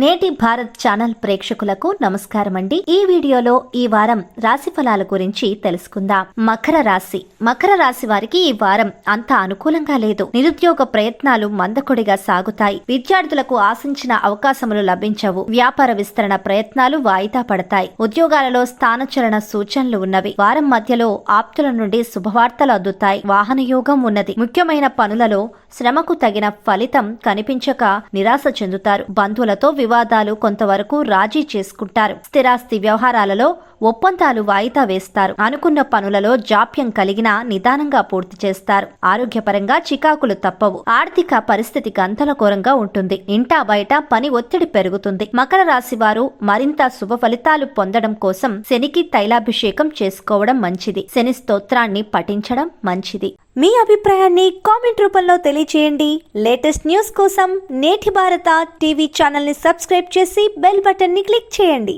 నేటి భారత్ ఛానల్ ప్రేక్షకులకు నమస్కారం అండి. ఈ వీడియోలో ఈ వారం రాశి ఫలాల గురించి తెలుసుకుందాం. మకర రాశి వారికి ఈ వారం అంత అనుకూలంగా లేదు. నిరుద్యోగ ప్రయత్నాలు మందకొడిగా సాగుతాయి. విద్యార్థులకు ఆశించిన అవకాశములు లభించవు. వ్యాపార విస్తరణ ప్రయత్నాలు వాయిదా పడతాయి. ఉద్యోగాలలో స్థానచలన సూచనలు ఉన్నవి. వారం మధ్యలో ఆప్తుల నుండి శుభవార్తలు అందుతాయి. వాహన యోగం ఉన్నది. ముఖ్యమైన పనులలో శ్రమకు తగిన ఫలితం కనిపించక నిరాశ చెందుతారు. బంధువులతో వివాదాలు కొంతవరకు రాజీ చేసుకుంటారు. స్థిరాస్తి వ్యవహారాలలో ఒప్పందాలు వాయిదా వేస్తారు. అనుకున్న పనులలో జాప్యం కలిగినా నిదానంగా పూర్తి చేస్తారు. ఆరోగ్యపరంగా చికాకులు తప్పవు. ఆర్థిక పరిస్థితి గందరగోళంగా ఉంటుంది. ఇంటా బయట పని ఒత్తిడి పెరుగుతుంది. మకర రాశి వారు మరింత శుభ ఫలితాలు పొందడం కోసం శనికి తైలాభిషేకం చేసుకోవడం మంచిది. శని స్తోత్రాన్ని పఠించడం మంచిది. మీ అభిప్రాయాన్ని కామెంట్ రూపంలో తెలియజేయండి. లేటెస్ట్ న్యూస్ కోసం నేటి భారత టీవీ ఛానల్ ని సబ్స్క్రైబ్ చేసి బెల్ బటన్ ని క్లిక్ చేయండి.